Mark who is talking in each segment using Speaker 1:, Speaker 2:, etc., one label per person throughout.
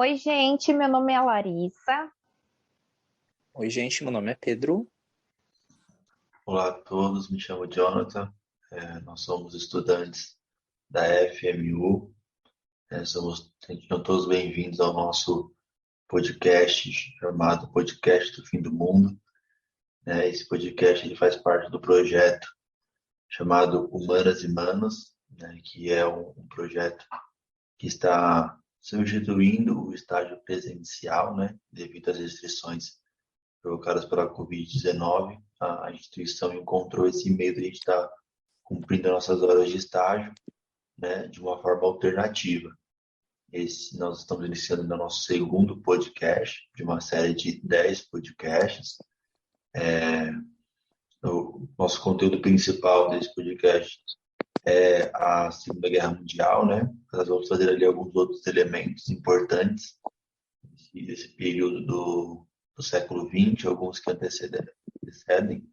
Speaker 1: Oi, gente, meu nome é Larissa.
Speaker 2: Oi, gente, meu nome é Pedro.
Speaker 3: Olá a todos, me chamo Jonathan, nós somos estudantes da FMU, sejam todos bem-vindos ao nosso podcast chamado Podcast do Fim do Mundo. Esse podcast ele faz parte do projeto chamado Humanas e Manos, que é um projeto que está substituindo o estágio presencial, devido às restrições provocadas pela Covid-19. A instituição encontrou esse meio de a gente estar cumprindo nossas horas de estágio, de uma forma alternativa. Nós estamos iniciando o nosso segundo podcast, de uma série de 10 podcasts. O nosso conteúdo principal desse podcast é a Segunda Guerra Mundial, Nós vamos fazer ali alguns outros elementos importantes desse período do século XX, alguns que antecedem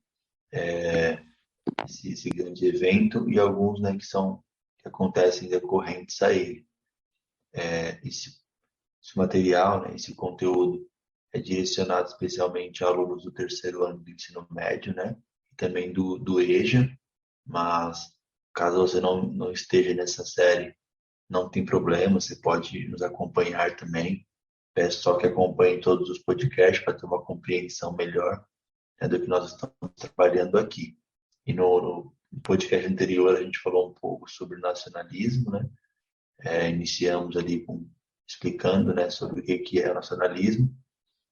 Speaker 3: esse grande evento e alguns, que acontecem decorrentes a ele. Esse material, esse conteúdo é direcionado especialmente a alunos do terceiro ano do ensino médio, e também do EJA, mas caso você não esteja nessa série, não tem problema, você pode nos acompanhar também. Peço só que acompanhe todos os podcasts para ter uma compreensão melhor, do que nós estamos trabalhando aqui. E no podcast anterior a gente falou um pouco sobre nacionalismo, iniciamos ali explicando, sobre o que é o nacionalismo,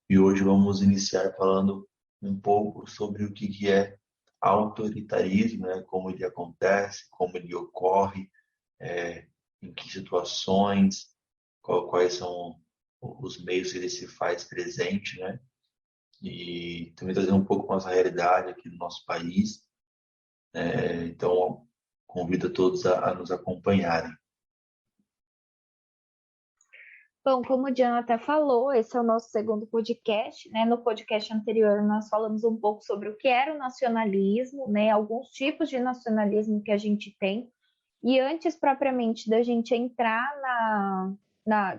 Speaker 3: e hoje vamos iniciar falando um pouco sobre o que é autoritarismo, como ele acontece, como ele ocorre, em que situações, quais são os meios que ele se faz presente, e também trazer um pouco nossa realidade aqui no nosso país. Então, convido a todos a nos acompanharem.
Speaker 1: Bom, como o Jonathan falou, esse é o nosso segundo podcast, né? No podcast anterior, nós falamos um pouco sobre o que era o nacionalismo, né? Alguns tipos de nacionalismo que a gente tem. E antes, propriamente, da gente entrar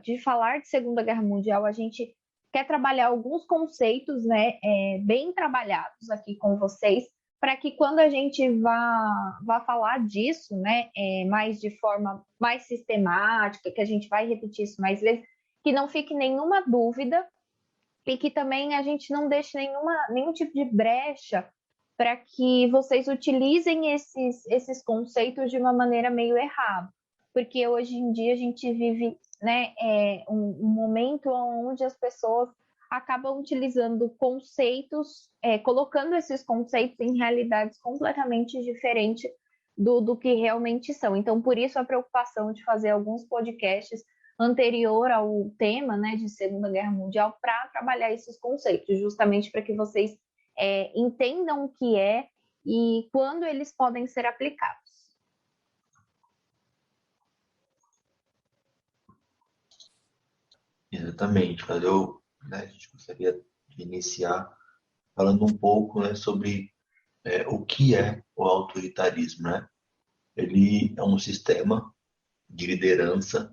Speaker 1: de falar de Segunda Guerra Mundial, a gente quer trabalhar alguns conceitos, né? Bem trabalhados aqui com vocês, para que quando a gente vá falar disso, né, mais de forma mais sistemática, que a gente vai repetir isso mais vezes, que não fique nenhuma dúvida e que também a gente não deixe nenhum tipo de brecha para que vocês utilizem esses conceitos de uma maneira meio errada. Porque hoje em dia a gente vive, né, um momento onde as pessoas acabam utilizando conceitos, colocando esses conceitos em realidades completamente diferentes do que realmente são. Então, por isso a preocupação de fazer alguns podcasts anterior ao tema, né, de Segunda Guerra Mundial, para trabalhar esses conceitos, justamente para que vocês entendam o que é e quando eles podem ser aplicados.
Speaker 3: Exatamente, mas a gente gostaria de iniciar falando um pouco, sobre o que é o autoritarismo, Ele é um sistema de liderança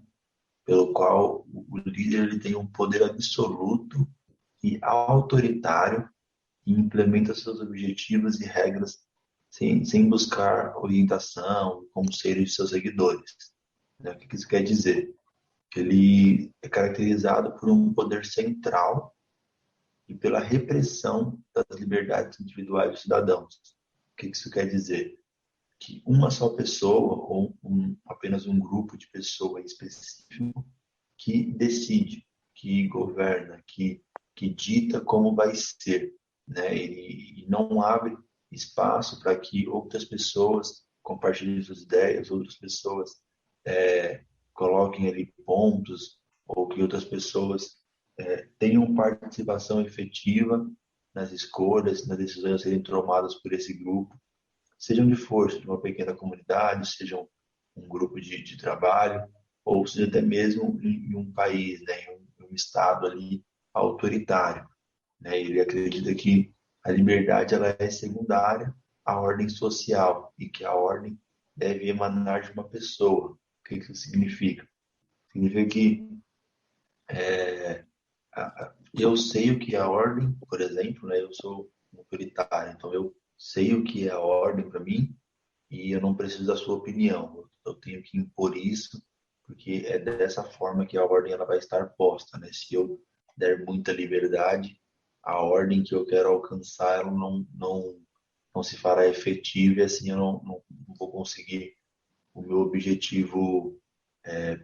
Speaker 3: pelo qual o líder ele tem um poder absoluto e autoritário e implementa seus objetivos e regras sem buscar orientação, conselho de seus seguidores. O que isso quer dizer? Que ele é caracterizado por um poder central e pela repressão das liberdades individuais dos cidadãos. O que isso quer dizer? Que uma só pessoa ou apenas um grupo de pessoas específico que decide, que governa, que dita como vai ser, E não abre espaço para que outras pessoas compartilhem suas ideias, outras pessoas coloquem ali pontos, ou que outras pessoas tenham participação efetiva nas escolhas, nas decisões a serem tomadas por esse grupo, sejam de força, de uma pequena comunidade, sejam um grupo de trabalho, ou seja até mesmo em um país, em um estado ali autoritário. Ele acredita que a liberdade ela é secundária à ordem social e que a ordem deve emanar de uma pessoa. O que isso significa? Significa que Eu sei o que é a ordem, por exemplo, né? Eu sou autoritário, então eu sei o que é a ordem para mim e eu não preciso da sua opinião. Eu tenho que impor isso, porque é dessa forma que a ordem ela vai estar posta, né? Se eu der muita liberdade, a ordem que eu quero alcançar ela não se fará efetiva e assim eu não vou conseguir o meu objetivo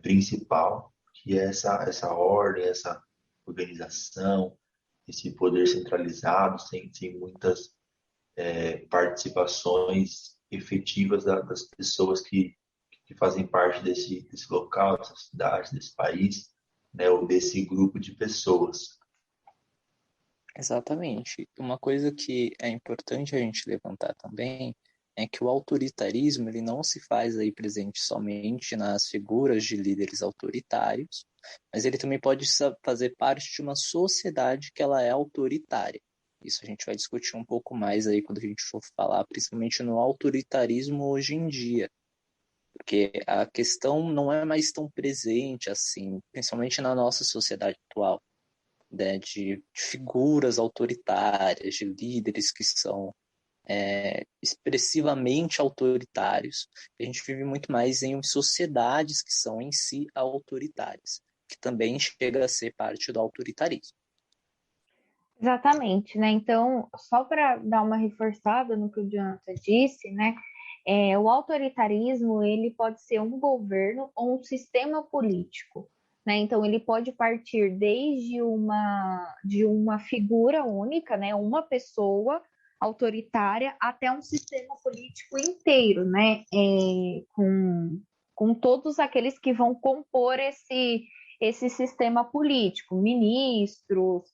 Speaker 3: principal, que é essa ordem, essa organização, esse poder centralizado, sem muitas participações efetivas das pessoas que fazem parte desse local, dessa cidade, desse país, né, ou desse grupo de pessoas.
Speaker 2: Exatamente. Uma coisa que é importante a gente levantar também é que o autoritarismo ele não se faz aí presente somente nas figuras de líderes autoritários, mas ele também pode fazer parte de uma sociedade que ela é autoritária. Isso a gente vai discutir um pouco mais aí quando a gente for falar, principalmente no autoritarismo hoje em dia, porque a questão não é mais tão presente assim, principalmente na nossa sociedade atual, né, de figuras autoritárias, de líderes que são expressivamente autoritários. A gente vive muito mais em sociedades que são em si autoritárias, que também chega a ser parte do autoritarismo.
Speaker 1: Exatamente, né? Então, só para dar uma reforçada no que o Jonathan disse, né? O autoritarismo ele pode ser um governo ou um sistema político, né? Então, ele pode partir desde de uma figura única, né? Uma pessoa autoritária até um sistema político inteiro, né? Com todos aqueles que vão compor esse sistema político, ministros,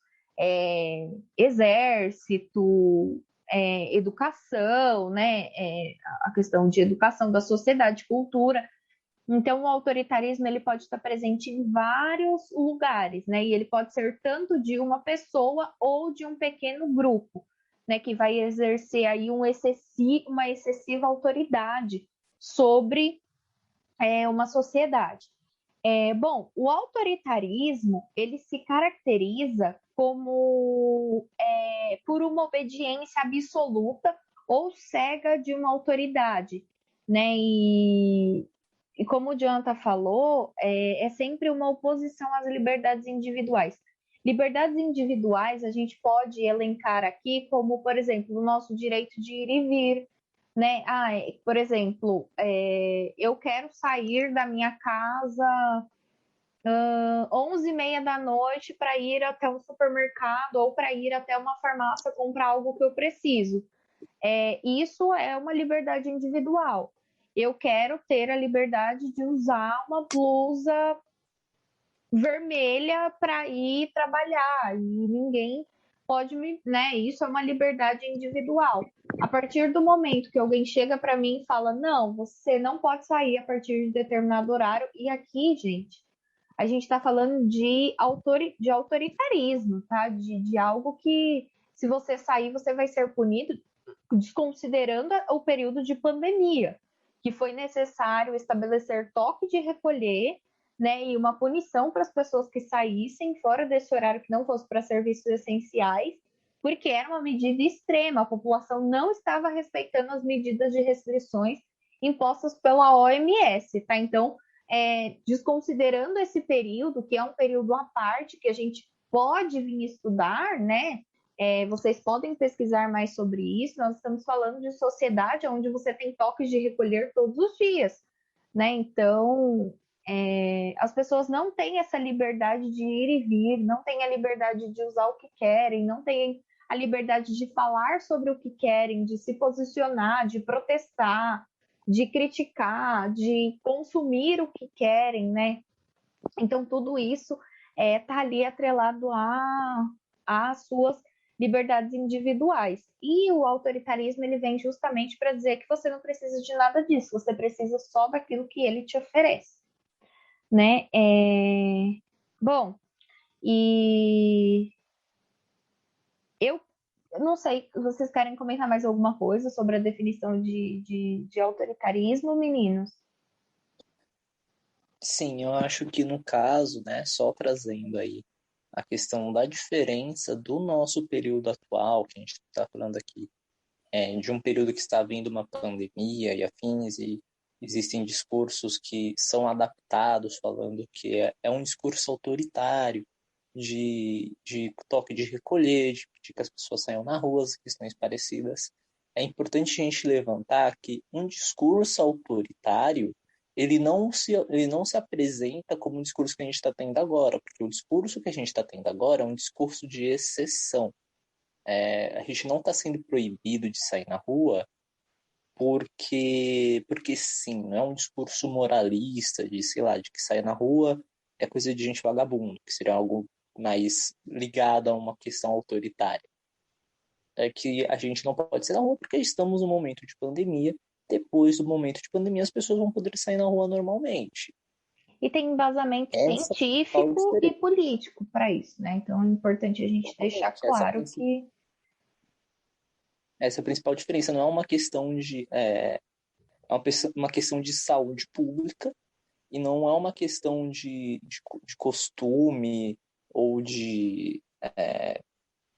Speaker 1: exército, educação, né? A questão de educação da sociedade, cultura. Então, o autoritarismo ele pode estar presente em vários lugares, né? E ele pode ser tanto de uma pessoa ou de um pequeno grupo, né? Que vai exercer aí uma excessiva autoridade sobre uma sociedade. Bom, o autoritarismo ele se caracteriza como por uma obediência absoluta ou cega de uma autoridade, né? E como o Jonathan falou, é sempre uma oposição às liberdades individuais. Liberdades individuais a gente pode elencar aqui como, por exemplo, o nosso direito de ir e vir, né? Por exemplo, eu quero sair da minha casa 11h30 da noite para ir até um supermercado ou para ir até uma farmácia comprar algo que eu preciso. Isso é uma liberdade individual. Eu quero ter a liberdade de usar uma blusa vermelha para ir trabalhar e ninguém pode me, né? Isso é uma liberdade individual. A partir do momento que alguém chega para mim e fala, não, você não pode sair a partir de determinado horário, e aqui, gente, a gente está falando de autoritarismo, tá? De algo que, se você sair, você vai ser punido, desconsiderando o período de pandemia, que foi necessário estabelecer toque de recolher, né, e uma punição para as pessoas que saíssem fora desse horário que não fosse para serviços essenciais, porque era uma medida extrema, a população não estava respeitando as medidas de restrições impostas pela OMS, tá? Então, desconsiderando esse período, que é um período à parte, que a gente pode vir estudar, né? Vocês podem pesquisar mais sobre isso. Nós estamos falando de sociedade onde você tem toques de recolher todos os dias, né? Então, as pessoas não têm essa liberdade de ir e vir, não têm a liberdade de usar o que querem, não têm a liberdade de falar sobre o que querem, de se posicionar, de protestar, de criticar, de consumir o que querem, né? Então, tudo isso está ali atrelado às suas liberdades individuais. E o autoritarismo ele vem justamente para dizer que você não precisa de nada disso, você precisa só daquilo que ele te oferece, né? Bom, e eu não sei, vocês querem comentar mais alguma coisa sobre a definição de autoritarismo, meninos?
Speaker 2: Sim, eu acho que no caso, né, só trazendo aí a questão da diferença do nosso período atual, que a gente está falando aqui, de um período que está vindo uma pandemia e afins, e existem discursos que são adaptados, falando que é um discurso autoritário, de toque de recolher, de pedir que as pessoas saiam na rua, as questões parecidas. É importante a gente levantar que um discurso autoritário ele não se apresenta como um discurso que a gente está tendo agora, porque o discurso que a gente está tendo agora é um discurso de exceção. A gente não está sendo proibido de sair na rua porque sim, não é um discurso moralista de, sei lá, de que sair na rua é coisa de gente vagabundo, que seria algo mais ligado a uma questão autoritária. É que a gente não pode sair na rua porque estamos no momento de pandemia. Depois do momento de pandemia, as pessoas vão poder sair na rua normalmente.
Speaker 1: E tem embasamento
Speaker 2: Essa é a principal
Speaker 1: científico e
Speaker 2: diferença.
Speaker 1: político para isso, né? Então é importante a gente deixar
Speaker 2: Exatamente.
Speaker 1: claro que
Speaker 2: Essa é a principal diferença. Não é uma questão de uma questão de saúde pública e não é uma questão de costume ou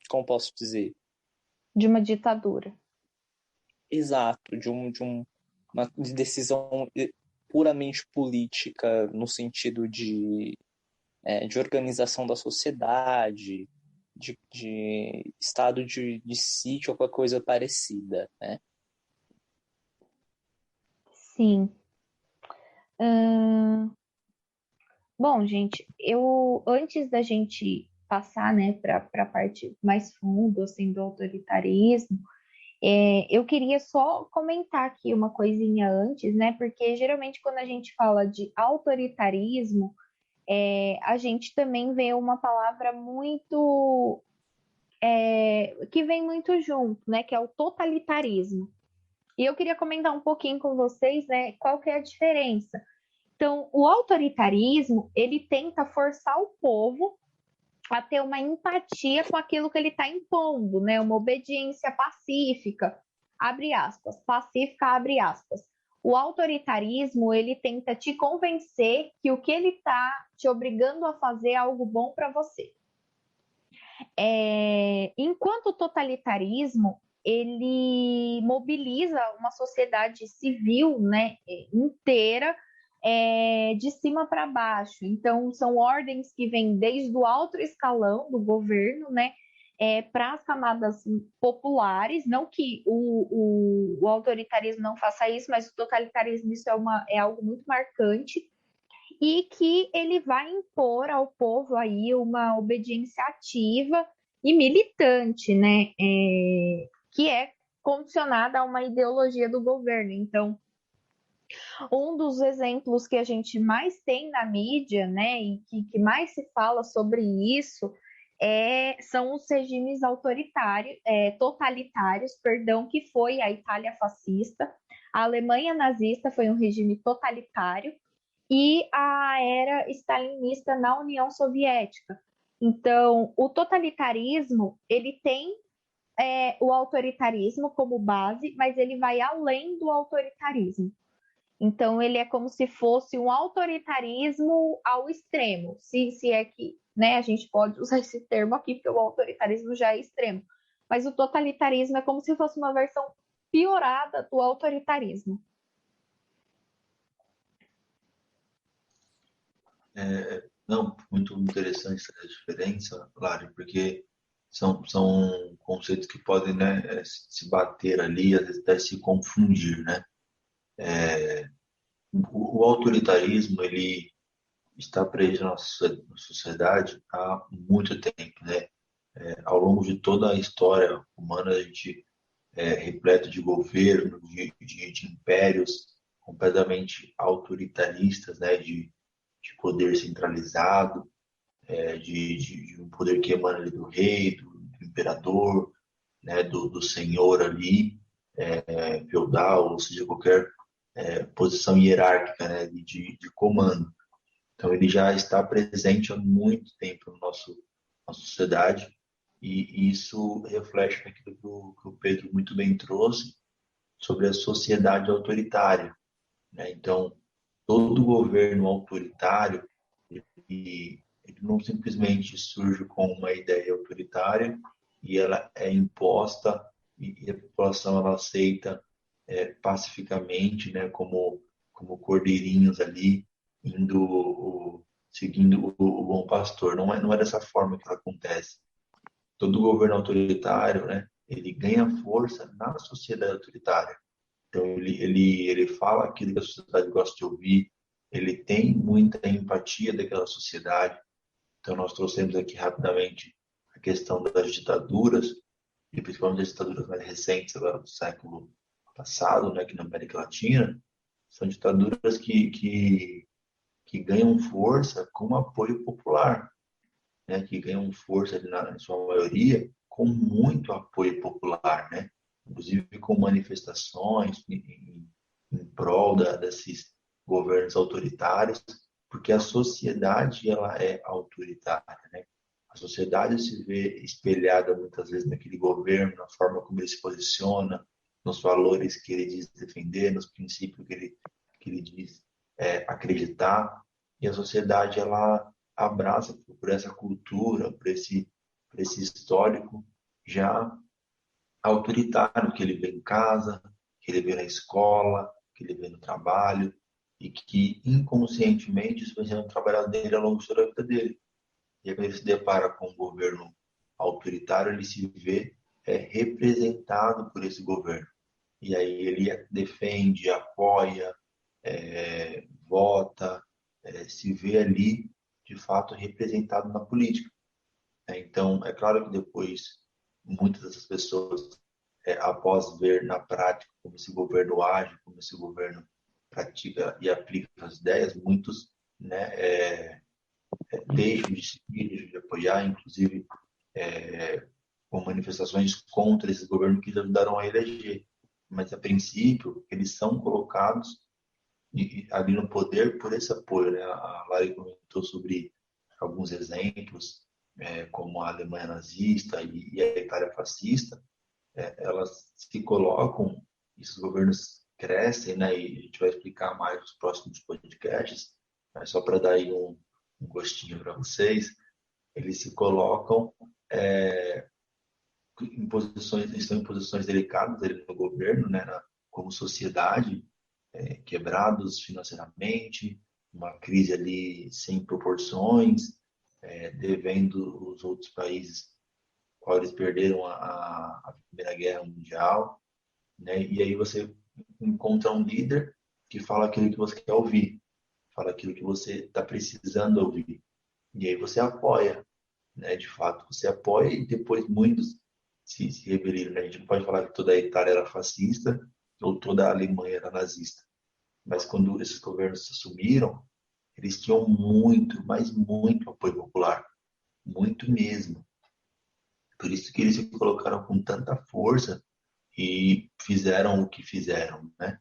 Speaker 2: como posso dizer,
Speaker 1: de uma ditadura.
Speaker 2: exato, uma decisão puramente política no sentido de organização da sociedade, de estado de sítio ou qualquer coisa parecida, né?
Speaker 1: Sim. Bom, gente, eu antes da gente passar, né, para a parte mais fundo, assim, do autoritarismo, eu queria só comentar aqui uma coisinha antes, né, porque geralmente quando a gente fala de autoritarismo, a gente também vê uma palavra muito que vem muito junto, né, que é o totalitarismo. E eu queria comentar um pouquinho com vocês, né, qual que é a diferença. Então, o autoritarismo, ele tenta forçar o povo a ter uma empatia com aquilo que ele está impondo, né? Uma obediência pacífica, abre aspas, pacífica, abre aspas. O autoritarismo, ele tenta te convencer que o que ele está te obrigando a fazer é algo bom para você. Enquanto o totalitarismo, ele mobiliza uma sociedade civil, né, inteira, de cima para baixo. Então, são ordens que vêm desde o alto escalão do governo, né, para as camadas populares. Não que o autoritarismo não faça isso, mas o totalitarismo isso é algo muito marcante e que ele vai impor ao povo aí uma obediência ativa e militante, né? Que é condicionada a uma ideologia do governo. Então, um dos exemplos que a gente mais tem na mídia, né, e que mais se fala sobre isso, são os regimes totalitários, perdão, que foi a Itália fascista, a Alemanha nazista foi um regime totalitário, e a era stalinista na União Soviética. Então, o totalitarismo, ele tem o autoritarismo como base, mas ele vai além do autoritarismo. Então, ele é como se fosse um autoritarismo ao extremo, se é que, né, a gente pode usar esse termo aqui, porque o autoritarismo já é extremo. Mas o totalitarismo é como se fosse uma versão piorada do autoritarismo.
Speaker 3: Não, muito interessante essa diferença, Lari, porque são conceitos que podem, né, se bater ali, às vezes até se confundir, né? O autoritarismo, ele está presente na nossa sociedade há muito tempo, né? Ao longo de toda a história humana, a gente é repleto de governos, de impérios completamente autoritaristas, né? De poder centralizado, de um poder que emana ali do rei, do imperador, né? Do senhor ali, feudal, ou seja, qualquer posição hierárquica, né? De comando. Então, ele já está presente há muito tempo no nossa sociedade e isso reflete naquilo que o Pedro muito bem trouxe sobre a sociedade autoritária, né? Então, todo governo autoritário, ele não simplesmente surge com uma ideia autoritária e ela é imposta e a população ela aceita pacificamente, né, como cordeirinhos ali, seguindo o bom pastor. Não é dessa forma que ela acontece. Todo governo autoritário, né, ele ganha força na sociedade autoritária. Então, ele fala aquilo que a sociedade gosta de ouvir, ele tem muita empatia daquela sociedade. Então, nós trouxemos aqui rapidamente a questão das ditaduras, e principalmente as ditaduras mais recentes, agora do século passado, né, aqui na América Latina, são ditaduras que ganham força com apoio popular, né, que ganham força, na sua maioria, com muito apoio popular, né? Inclusive com manifestações em prol desses governos autoritários, porque a sociedade ela é autoritária, né? A sociedade se vê espelhada muitas vezes naquele governo, na forma como ele se posiciona, nos valores que ele diz defender, nos princípios que ele diz acreditar, e a sociedade ela abraça por essa cultura, por esse histórico já autoritário que ele vê em casa, que ele vê na escola, que ele vê no trabalho, e que inconscientemente isso vai sendo trabalhado dele ao longo de toda a vida dele. E aí, quando ele se depara com um governo autoritário, ele se vê representado por esse governo. E aí ele defende, apoia, vota, se vê ali, de fato, representado na política. Então, é claro que depois, muitas dessas pessoas, após ver na prática como esse governo age, como esse governo pratica e aplica as ideias, muitos, né, deixam de seguir, deixam de apoiar, inclusive com manifestações contra esse governo que ajudaram a eleger. Mas, a princípio, eles são colocados ali no poder por esse apoio, né? A Lari comentou sobre alguns exemplos, como a Alemanha nazista e a Itália fascista. Elas se colocam, esses governos crescem, né? E a gente vai explicar mais nos próximos podcasts, mas só para dar aí um gostinho para vocês, eles se colocam estão em posições delicadas ali no governo, né? Como sociedade, quebrados financeiramente, uma crise ali sem proporções, devendo os outros países qual eles perderam a Primeira Guerra Mundial, né? E aí você encontra um líder que fala aquilo que você quer ouvir, fala aquilo que você está precisando ouvir, e aí você apoia, né? De fato, você apoia e depois muitos se rebeliram, né? A gente não pode falar que toda a Itália era fascista ou toda a Alemanha era nazista, mas quando esses governos se assumiram, eles tinham muito, mas muito apoio popular, muito mesmo. Por isso que eles se colocaram com tanta força e fizeram o que fizeram, né?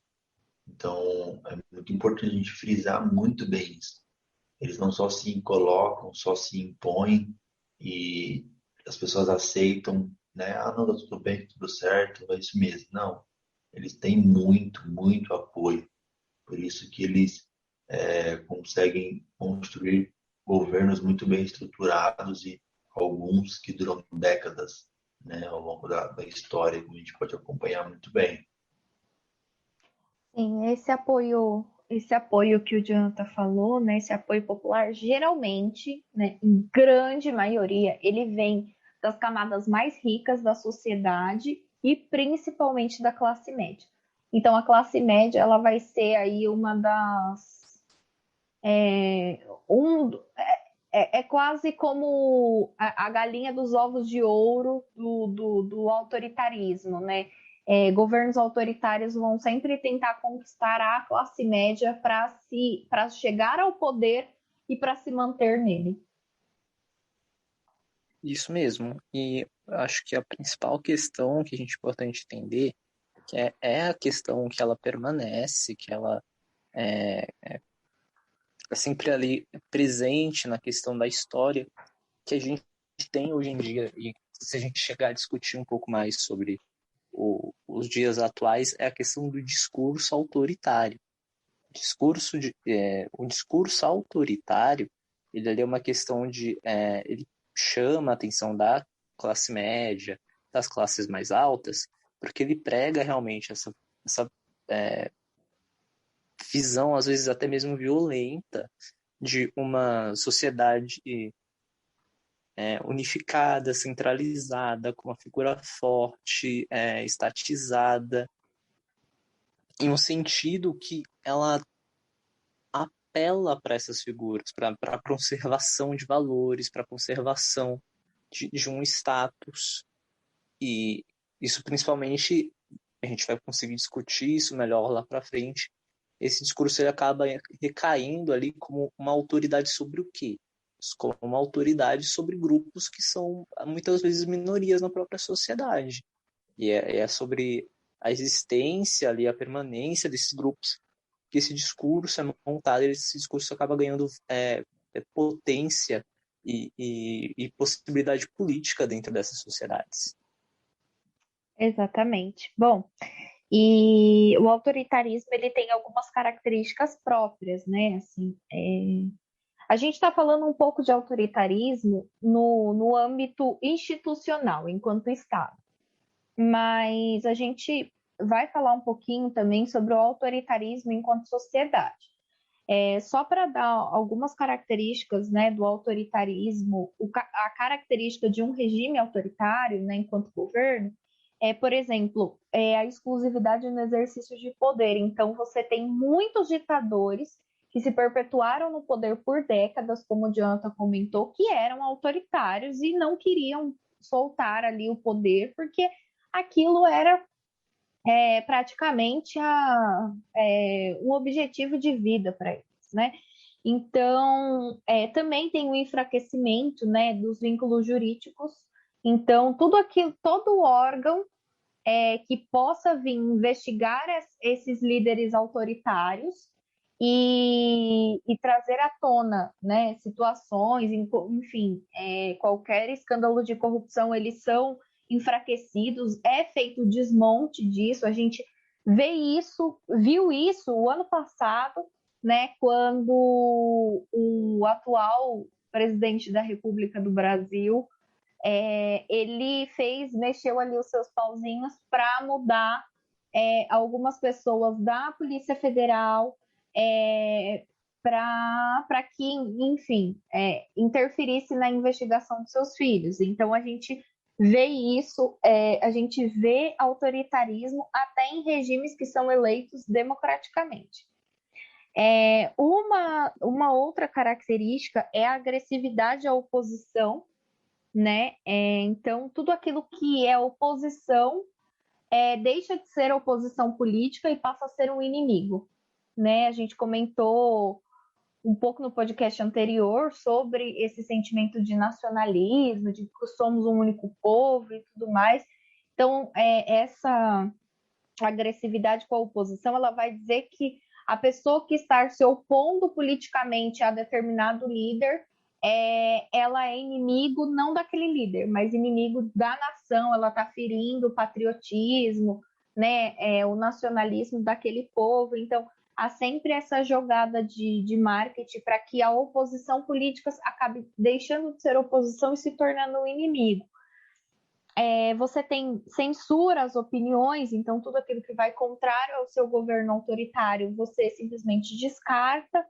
Speaker 3: Então, é muito importante a gente frisar muito bem isso. Eles não só se colocam, só se impõem e as pessoas aceitam, né? Ah, não, tá tudo bem, tá tudo certo, é isso mesmo. Não, eles têm muito, muito apoio. Por isso que eles conseguem construir governos muito bem estruturados e alguns que duram décadas, né, ao longo da história, que a gente pode acompanhar muito bem.
Speaker 1: Sim, esse apoio que o Jonathan falou, né, esse apoio popular, geralmente, né, em grande maioria, ele vem das camadas mais ricas da sociedade e principalmente da classe média. Então, a classe média, ela vai ser aí uma das... É, um, é quase como a galinha dos ovos de ouro do autoritarismo, né? Governos autoritários vão sempre tentar conquistar a classe média para chegar ao poder e para se manter nele.
Speaker 2: Isso mesmo. E acho que a principal questão que a gente é importante entender que é a questão que ela permanece, que ela é sempre ali presente na questão da história que a gente tem hoje em dia. E se a gente chegar a discutir um pouco mais sobre os dias atuais, é a questão do discurso autoritário. o discurso autoritário, ele ali é uma questão ele chama a atenção da classe média, das classes mais altas, porque ele prega realmente essa visão, às vezes até mesmo violenta, de uma sociedade unificada, centralizada, com uma figura forte, estatizada, em um sentido que ela apela para essas figuras, para a conservação de valores, para a conservação de um status. E isso principalmente, a gente vai conseguir discutir isso melhor lá para frente, esse discurso ele acaba recaindo ali como uma autoridade sobre o quê? Como uma autoridade sobre grupos que são muitas vezes minorias na própria sociedade. E é sobre a existência ali, a permanência desses grupos, que esse discurso é montado, esse discurso acaba ganhando potência e possibilidade política dentro dessas sociedades.
Speaker 1: Exatamente. Bom, e o autoritarismo ele tem algumas características próprias, né? Assim, a gente está falando um pouco de autoritarismo no âmbito institucional, enquanto Estado, mas a gente vai falar um pouquinho também sobre o autoritarismo enquanto sociedade. Só para dar algumas características, né, do autoritarismo, a característica de um regime autoritário, né, enquanto governo, por exemplo, a exclusividade no exercício de poder. Então, você tem muitos ditadores que se perpetuaram no poder por décadas, como o Jonathan comentou, que eram autoritários e não queriam soltar ali o poder, porque aquilo era praticamente um objetivo de vida para eles, né? Então, também tem o enfraquecimento, né, dos vínculos jurídicos. Então, todo órgão que possa vir investigar esses líderes autoritários e trazer à tona, né, situações, enfim, qualquer escândalo de corrupção, eles são enfraquecidos, é feito o desmonte disso, a gente viu isso o ano passado, né, quando o atual presidente da República do Brasil ele mexeu ali os seus pauzinhos para mudar algumas pessoas da Polícia Federal para que, enfim, interferisse na investigação dos seus filhos. Então, a gente vê isso, a gente vê autoritarismo até em regimes que são eleitos democraticamente. Uma outra característica é a agressividade à oposição, né? Então, tudo aquilo que é oposição deixa de ser oposição política e passa a ser um inimigo, né? A gente comentou um pouco no podcast anterior sobre esse sentimento de nacionalismo, de que somos um único povo e tudo mais. Então, essa agressividade com a oposição, ela vai dizer que a pessoa que está se opondo politicamente a determinado líder ela é inimigo não daquele líder, mas inimigo da nação, ela está ferindo o patriotismo, né, o nacionalismo daquele povo. Então, há sempre essa jogada de marketing para que a oposição política acabe deixando de ser oposição e se tornando um inimigo. Você tem censura às opiniões, então tudo aquilo que vai contrário ao seu governo autoritário, você simplesmente descarta.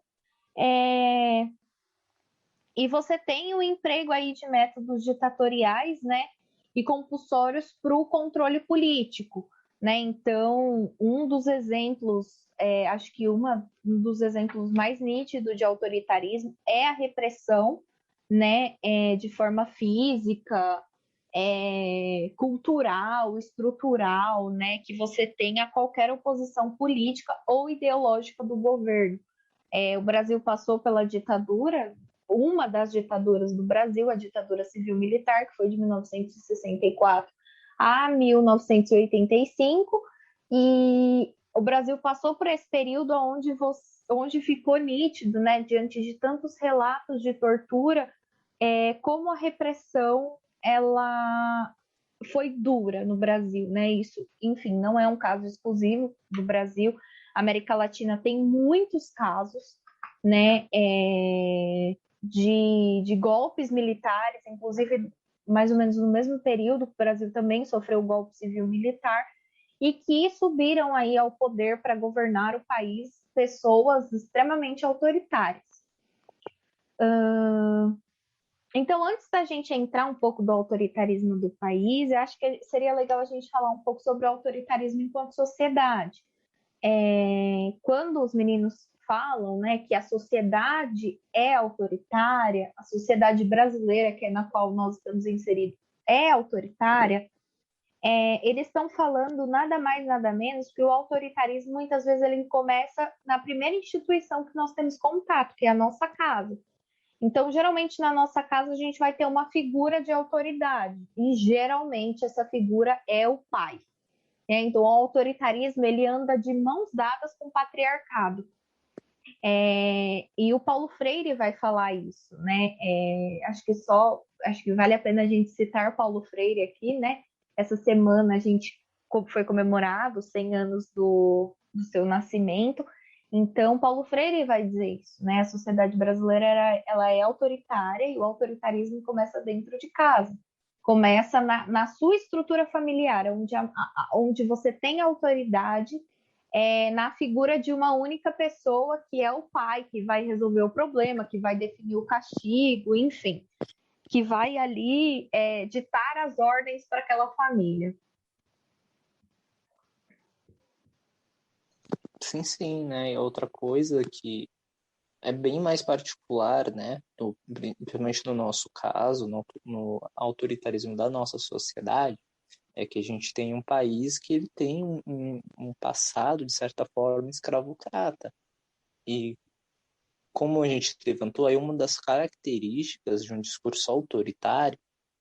Speaker 1: E você tem o emprego aí de métodos ditatoriais, né, e compulsórios para o controle político, né? Então, um dos exemplos, acho que um dos exemplos mais nítidos de autoritarismo é a repressão, né, de forma física, cultural, estrutural, né, que você tem a qualquer oposição política ou ideológica do governo. O Brasil passou pela ditadura, uma das ditaduras do Brasil, a ditadura civil-militar, que foi de 1964 a 1985, e o Brasil passou por esse período onde ficou nítido, né, diante de tantos relatos de tortura, como a repressão ela foi dura no Brasil, né? Isso, enfim, não é um caso exclusivo do Brasil. A América Latina tem muitos casos, né, de golpes militares, inclusive mais ou menos no mesmo período, o Brasil também sofreu golpe civil-militar, e que subiram aí ao poder para governar o país pessoas extremamente autoritárias. Então, antes da gente entrar um pouco do autoritarismo do país, eu acho que seria legal a gente falar um pouco sobre o autoritarismo enquanto sociedade. Quando os meninos falam, né, que a sociedade é autoritária, a sociedade brasileira, que é na qual nós estamos inseridos, é autoritária, eles estão falando nada mais, nada menos que o autoritarismo, muitas vezes, ele começa na primeira instituição que nós temos contato, que é a nossa casa. Então, geralmente, na nossa casa, a gente vai ter uma figura de autoridade, e geralmente essa figura é o pai. Então, o autoritarismo, ele anda de mãos dadas com o patriarcado. E o Paulo Freire vai falar isso, né? Acho que vale a pena a gente citar Paulo Freire aqui, né? Essa semana a gente foi comemorado os 100 anos do seu nascimento. Então, Paulo Freire vai dizer isso, né? A sociedade brasileira ela é autoritária e o autoritarismo começa dentro de casa. Começa na sua estrutura familiar, onde você tem autoridade na figura de uma única pessoa, que é o pai, que vai resolver o problema, que vai definir o castigo, enfim, que vai ali ditar as ordens para aquela família.
Speaker 2: Sim, sim, né? E outra coisa que é bem mais particular, né? Principalmente no nosso caso, no autoritarismo da nossa sociedade, é que a gente tem um país que ele tem um passado, de certa forma, escravocrata. E como a gente levantou, aí uma das características de um discurso autoritário,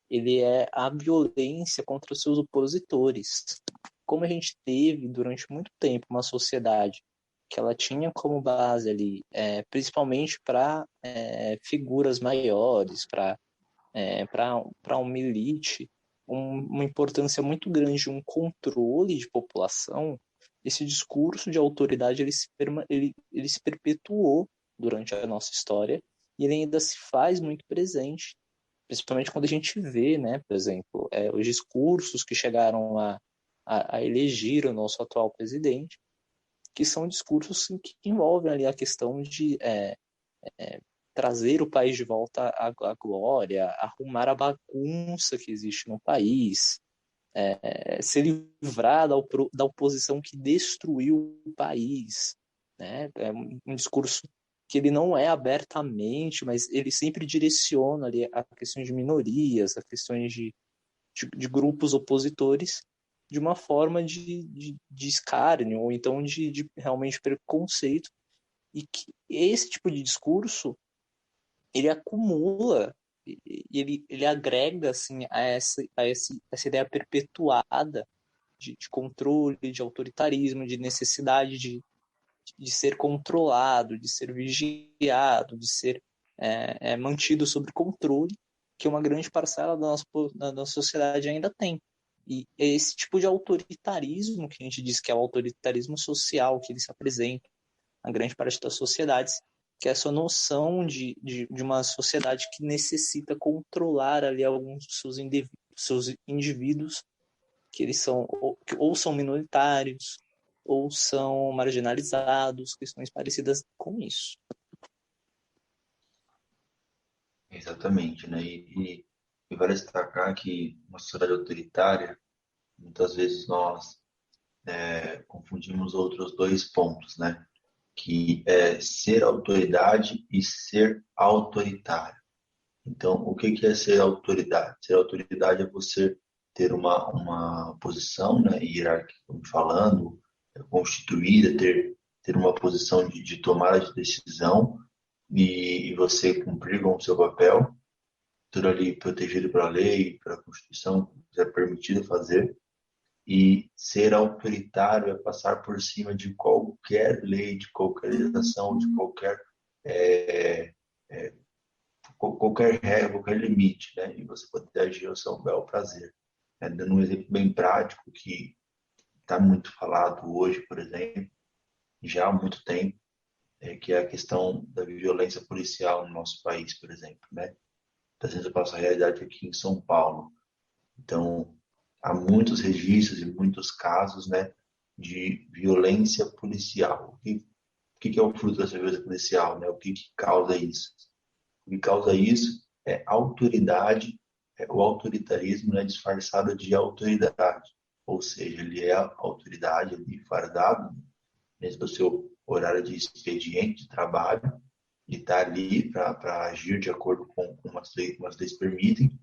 Speaker 2: ele é a violência contra os seus opositores. Como a gente teve durante muito tempo uma sociedade que ela tinha como base ali, principalmente para figuras maiores, para uma elite, uma importância muito grande, um controle de população, esse discurso de autoridade ele se perpetuou durante a nossa história e ele ainda se faz muito presente, principalmente quando a gente vê, né, por exemplo, os discursos que chegaram a eleger o nosso atual presidente, que são discursos que envolvem ali a questão de trazer o país de volta à glória, arrumar a bagunça que existe no país, se livrar da oposição que destruiu o país. Né? É um discurso que ele não é abertamente, mas ele sempre direciona ali a questões de minorias, a questões de grupos opositores, de uma forma de escárnio, ou então de realmente preconceito, e que esse tipo de discurso ele acumula, ele agrega assim, a essa ideia perpetuada de controle, de autoritarismo, de necessidade de ser controlado, de ser vigiado, de ser mantido sob controle, que uma grande parcela da nossa sociedade ainda tem. E é esse tipo de autoritarismo que a gente diz que é o autoritarismo social que ele se apresenta na grande parte das sociedades, que é essa noção de uma sociedade que necessita controlar ali alguns dos seus indivíduos, que eles são ou são minoritários, ou são marginalizados, questões parecidas com isso.
Speaker 3: Exatamente, né? E vale destacar que uma sociedade autoritária, muitas vezes nós confundimos outros dois pontos, né? Que é ser autoridade e ser autoritário. Então, o que é ser autoridade? Ser autoridade é você ter uma posição, né, hierarquicamente falando, constituída, ter uma posição de tomada de decisão e você cumprir com o seu papel, tudo ali protegido pela lei, pela Constituição, que é permitido fazer. E ser autoritário é passar por cima de qualquer lei, de qualquer legislação, de qualquer regra, qualquer limite, né? E você poder agir ao seu bel prazer. Dando um exemplo bem prático que está muito falado hoje, por exemplo, já há muito tempo, que é a questão da violência policial no nosso país, por exemplo, né? Trazendo para a nossa realidade aqui em São Paulo. Então, há muitos registros e muitos casos, né, de violência policial. O que é o fruto dessa violência policial, né? O que causa isso? O que causa isso é autoridade, o autoritarismo, né, disfarçado de autoridade. Ou seja, ele é a autoridade ali fardado dentro do seu horário de expediente de trabalho e está ali para agir de acordo com umas leis permitem,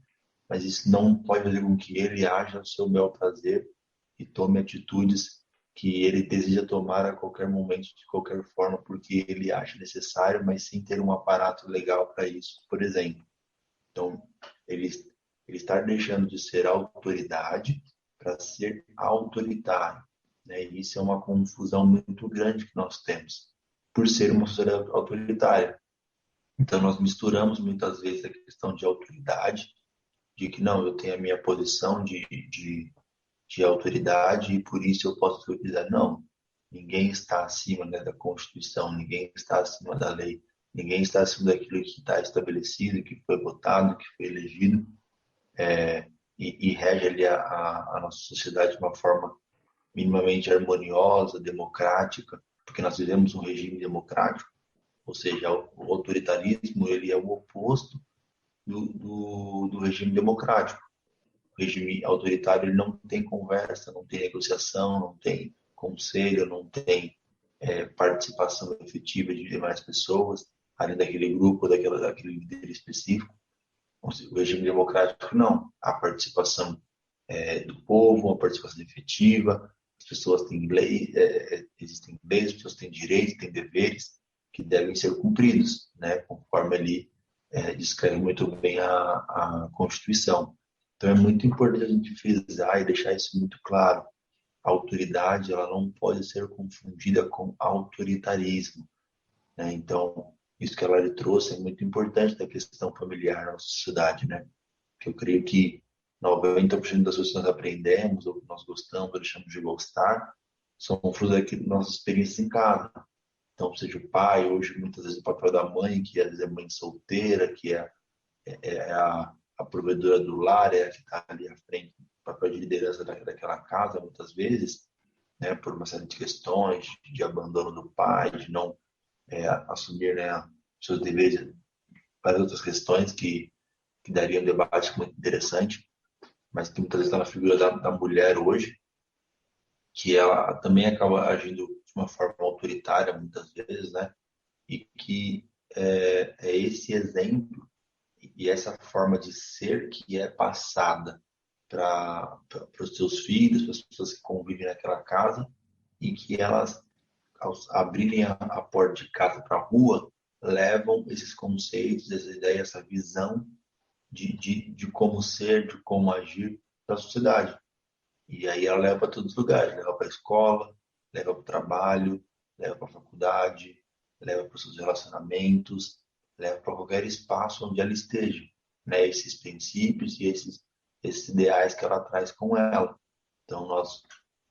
Speaker 3: mas isso não pode fazer com que ele haja ao seu bel prazer e tome atitudes que ele deseja tomar a qualquer momento, de qualquer forma, porque ele acha necessário, mas sem ter um aparato legal para isso, por exemplo. Então, ele, ele está deixando de ser autoridade para ser autoritário, né? E isso é uma confusão muito grande que nós temos, por ser uma sociedade autoritária. Então, nós misturamos muitas vezes a questão de autoridade, de que não, eu tenho a minha posição de autoridade e por isso eu posso fazer o que eu quiser. Não, ninguém está acima, né, da Constituição, ninguém está acima da lei, ninguém está acima daquilo que está estabelecido, que foi votado, que foi elegido, e rege ali a nossa sociedade de uma forma minimamente harmoniosa, democrática, porque nós vivemos um regime democrático, ou seja, o autoritarismo ele é o oposto do regime democrático. O regime autoritário ele não tem conversa, não tem negociação, não tem conselho, não tem participação efetiva de demais pessoas, além daquele grupo, daquele líder específico. O regime democrático não. A participação do povo, uma participação efetiva, as pessoas têm lei, existem leis, as pessoas têm direitos, têm deveres que devem ser cumpridos, né, conforme ali descreve muito bem a Constituição. Então é muito importante a gente frisar e deixar isso muito claro. A autoridade ela não pode ser confundida com autoritarismo, né? Então, isso que ela lhe trouxe é muito importante da questão familiar na nossa sociedade, né? Que eu creio que 90% das coisas que nós aprendemos, ou que nós gostamos, ou deixamos de gostar, são fruto daquilo, nossas experiências em casa. Então, seja o pai, hoje muitas vezes o papel da mãe, que às vezes é mãe solteira, que é a provedora do lar, é a que está ali à frente, o papel de liderança daquela casa, muitas vezes, né, por uma série de questões, de abandono do pai, de não assumir, né, seus deveres, várias outras questões que dariam um debate muito interessante, mas que muitas vezes está na figura da mulher hoje, que ela também acaba agindo de uma forma autoritária, muitas vezes, né, e que é esse exemplo e essa forma de ser que é passada para os seus filhos, para as pessoas que convivem naquela casa, e que elas, ao abrirem a porta de casa para a rua, levam esses conceitos, essa ideia, essa visão de como ser, de como agir para a sociedade. E aí ela leva para todos os lugares, leva para a escola, leva para o trabalho, leva para a faculdade, leva para os seus relacionamentos, leva para qualquer espaço onde ela esteja, né? Esses princípios e esses ideais que ela traz com ela. Então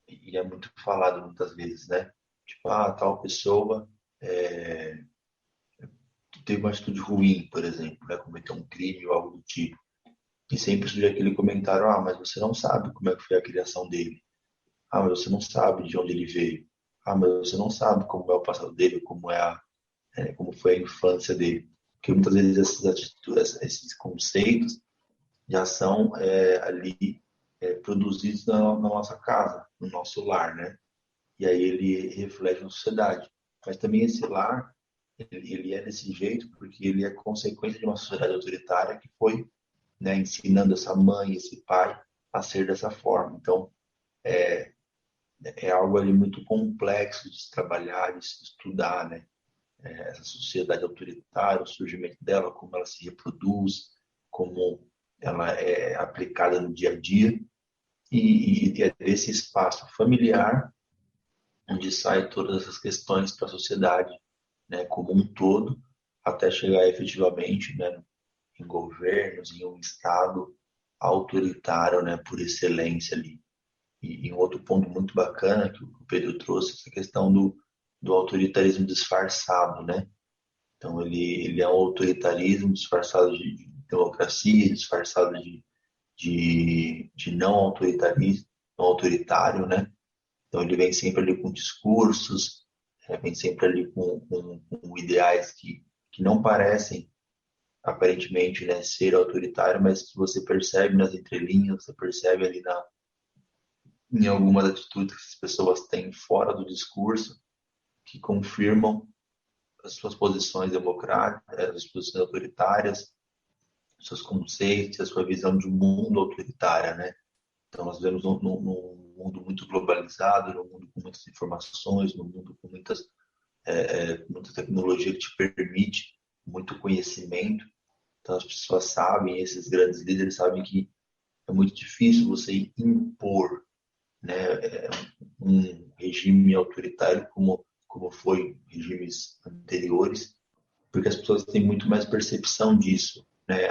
Speaker 3: e é muito falado muitas vezes, né? Tipo, tal pessoa que teve uma atitude ruim, por exemplo, né? Cometeu um crime ou algo do tipo. E sempre surge aquele comentário, mas você não sabe como é que foi a criação dele. Mas você não sabe de onde ele veio. Mas você não sabe como é o passado dele, como foi a infância dele. Porque muitas vezes essas atitudes, esses conceitos já são ali produzidos na nossa casa, no nosso lar, né? E aí ele reflete na sociedade. Mas também esse lar, ele é desse jeito porque ele é consequência de uma sociedade autoritária que foi, né, ensinando essa mãe, esse pai a ser dessa forma. Então, é algo ali muito complexo de se trabalhar, de se estudar, né? Essa sociedade autoritária, o surgimento dela, como ela se reproduz, como ela é aplicada no dia a dia, e é desse espaço familiar onde saem todas essas questões para a sociedade, né, como um todo, até chegar efetivamente, né, em governos, em um Estado autoritário, né, por excelência ali. E um outro ponto muito bacana que o Pedro trouxe, essa questão do autoritarismo disfarçado, né? Então, ele é um autoritarismo disfarçado de democracia, disfarçado de não autoritarismo, não autoritário, né? Então, ele vem sempre ali com discursos, vem sempre ali com ideais que não parecem, aparentemente, né, ser autoritário, mas que você percebe nas entrelinhas, você percebe ali em algumas atitudes que as pessoas têm fora do discurso, que confirmam as suas posições democráticas, as posições autoritárias, seus conceitos, a sua visão de um mundo autoritária, né? Então, nós vivemos num mundo muito globalizado, num mundo com muitas informações, num mundo com muita tecnologia que te permite muito conhecimento. Então, as pessoas sabem, esses grandes líderes sabem que é muito difícil você impor, né, um regime autoritário como foi regimes anteriores, porque as pessoas têm muito mais percepção disso, né,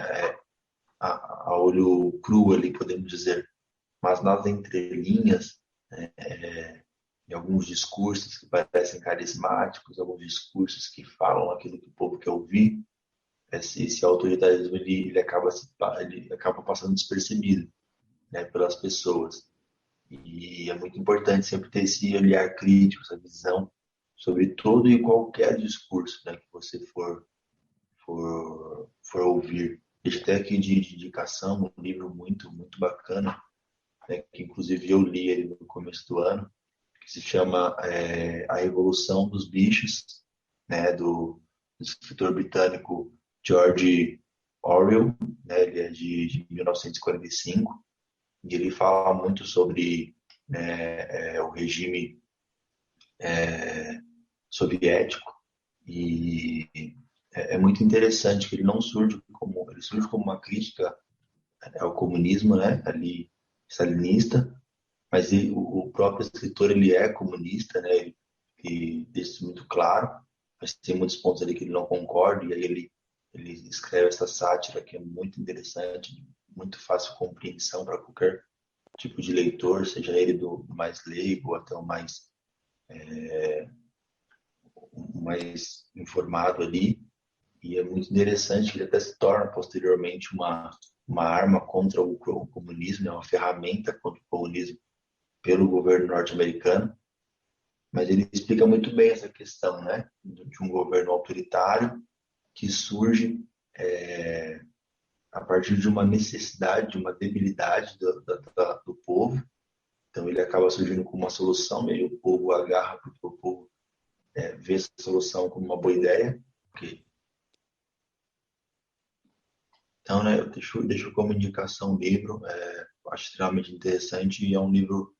Speaker 3: a olho cru ali, podemos dizer. Mas nas entrelinhas, em alguns discursos que parecem carismáticos, alguns discursos que falam aquilo que o povo quer ouvir, esse autoritarismo ele acaba passando despercebido, né, pelas pessoas. E é muito importante sempre ter esse olhar crítico, essa visão sobre todo e qualquer discurso, né, que você for ouvir. Deixa até aqui de indicação um livro muito bacana, né, que inclusive eu li ele no começo do ano, que se chama A Revolução dos Bichos, né, do escritor britânico George Orwell, né, ele é de 1945, e ele fala muito sobre, né, o regime soviético, e é muito interessante que ele não surge ele surge como uma crítica ao comunismo, né, ali stalinista, mas o próprio escritor ele é comunista, né, ele deixa isso muito claro, mas tem muitos pontos ali que ele não concorda, e aí ele escreve essa sátira que é muito interessante, muito fácil compreensão para qualquer tipo de leitor, seja ele do mais leigo até o mais informado ali. E é muito interessante que ele até se torna posteriormente uma arma contra o comunismo, é uma ferramenta contra o comunismo pelo governo norte-americano. Mas ele explica muito bem essa questão, né, de um governo autoritário que surge a partir de uma necessidade, de uma debilidade do povo. Então ele acaba surgindo como uma solução, e aí o povo agarra porque o povo vê essa solução como uma boa ideia. Okay. Então, né, eu deixo como indicação o livro, acho extremamente interessante, e é um livro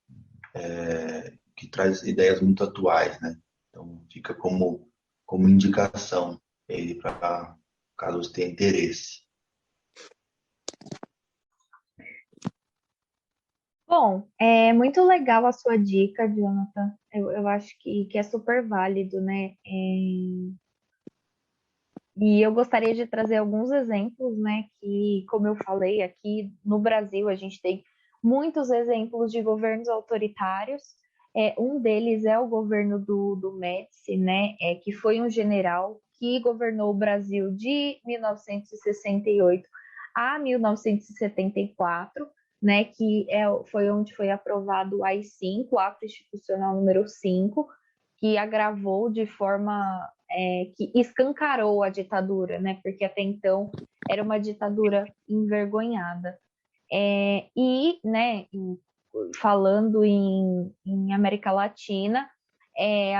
Speaker 3: que traz ideias muito atuais, né? Então fica como indicação ele para caso você tenha interesse.
Speaker 1: Bom, é muito legal a sua dica, Jonathan. Eu acho que é super válido, né? E eu gostaria de trazer alguns exemplos, né? Que, como eu falei, aqui no Brasil a gente tem muitos exemplos de governos autoritários. Um deles é o governo do Médici, né? Que foi um general que governou o Brasil de 1968 a 1974, né? Foi onde foi aprovado o AI-5, o Ato Institucional número 5, que agravou de forma que escancarou a ditadura, né? Porque até então era uma ditadura envergonhada. Né, falando em América Latina,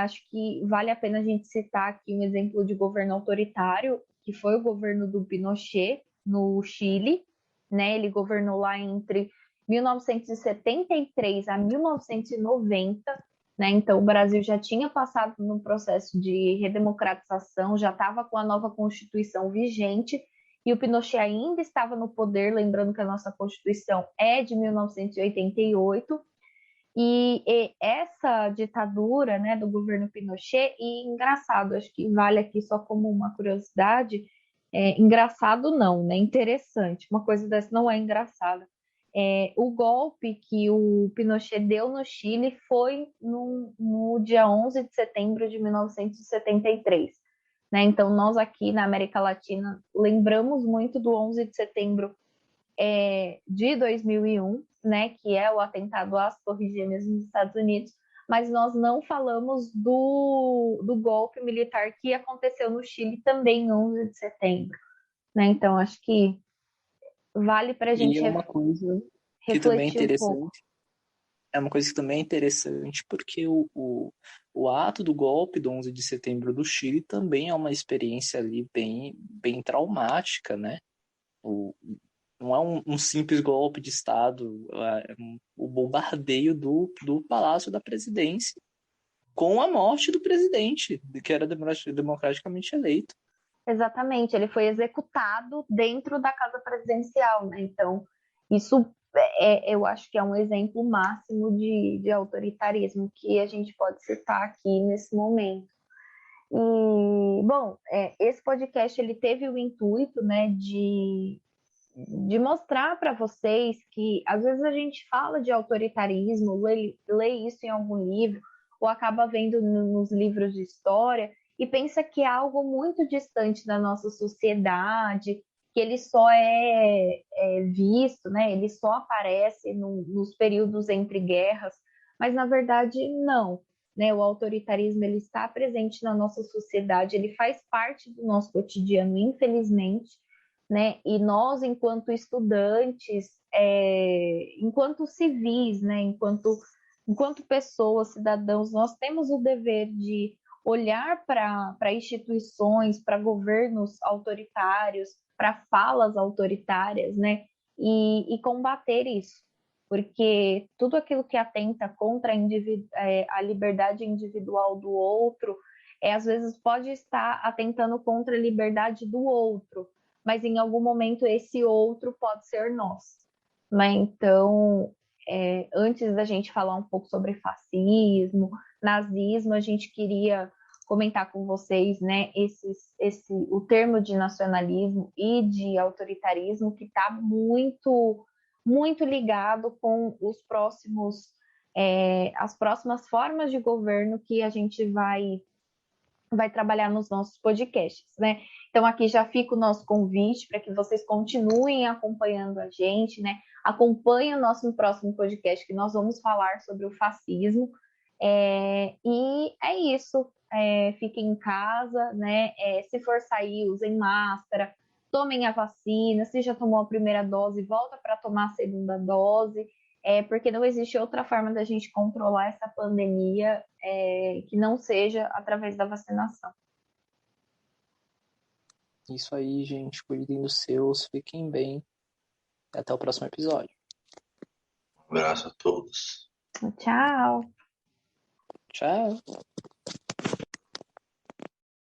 Speaker 1: acho que vale a pena a gente citar aqui um exemplo de governo autoritário, que foi o governo do Pinochet, no Chile, né? Ele governou lá entre 1973 a 1990, né? Então, o Brasil já tinha passado no processo de redemocratização, já estava com a nova Constituição vigente, e o Pinochet ainda estava no poder, lembrando que a nossa Constituição é de 1988, e essa ditadura, né, do governo Pinochet, e engraçado, acho que vale aqui só como uma curiosidade, engraçado não, né, interessante, uma coisa dessa não é engraçada. O golpe que o Pinochet deu no Chile foi no dia 11 de setembro de 1973. Né? Então, nós aqui na América Latina lembramos muito do 11 de setembro de 2001, né, que é o atentado às Torres Gêmeas nos Estados Unidos, mas nós não falamos do golpe militar que aconteceu no Chile também em 11 de setembro. Né? Então, acho que vale para a
Speaker 2: E
Speaker 1: gente
Speaker 2: é uma coisa que também é
Speaker 1: refletir um pouco.
Speaker 2: interessante. É uma coisa que também é interessante porque o ato do golpe do 11 de setembro do Chile também é uma experiência ali bem traumática, né? Não é um simples golpe de Estado, o bombardeio do Palácio da Presidência com a morte do presidente, que era democraticamente eleito.
Speaker 1: Exatamente, ele foi executado dentro da casa presidencial, né? Então, isso eu acho que é um exemplo máximo de autoritarismo que a gente pode citar aqui nesse momento. E, bom, esse podcast ele teve o intuito, né, de mostrar para vocês que às vezes a gente fala de autoritarismo, lê isso em algum livro, ou acaba vendo nos livros de história e pensa que é algo muito distante da nossa sociedade, que ele só é visto, né? Ele só aparece nos períodos entre guerras, mas na verdade não. Né? O autoritarismo ele está presente na nossa sociedade, ele faz parte do nosso cotidiano, infelizmente, né? E nós, enquanto estudantes, enquanto civis, né? Enquanto pessoas, cidadãos, nós temos o dever de olhar para instituições, para governos autoritários, para falas autoritárias, né? E combater isso. Porque tudo aquilo que atenta contra a liberdade individual do outro, às vezes pode estar atentando contra a liberdade do outro, mas em algum momento esse outro pode ser nós. Né? Então, antes da gente falar um pouco sobre fascismo, nazismo, a gente queria comentar com vocês, né, o termo de nacionalismo e de autoritarismo que está muito, muito ligado com as próximas formas de governo que a gente vai trabalhar nos nossos podcasts, né? Então aqui já fica o nosso convite para que vocês continuem acompanhando a gente, né? Acompanhem o nosso próximo podcast que nós vamos falar sobre o fascismo. E é isso. Fiquem em casa, né? Se for sair, usem máscara, tomem a vacina. Se já tomou a primeira dose, volta para tomar a segunda dose. Porque não existe outra forma da gente controlar essa pandemia que não seja através da vacinação.
Speaker 2: Isso aí, gente. Cuidem dos seus, fiquem bem. Até o próximo episódio.
Speaker 3: Um abraço a todos.
Speaker 1: Tchau!
Speaker 2: Tchau!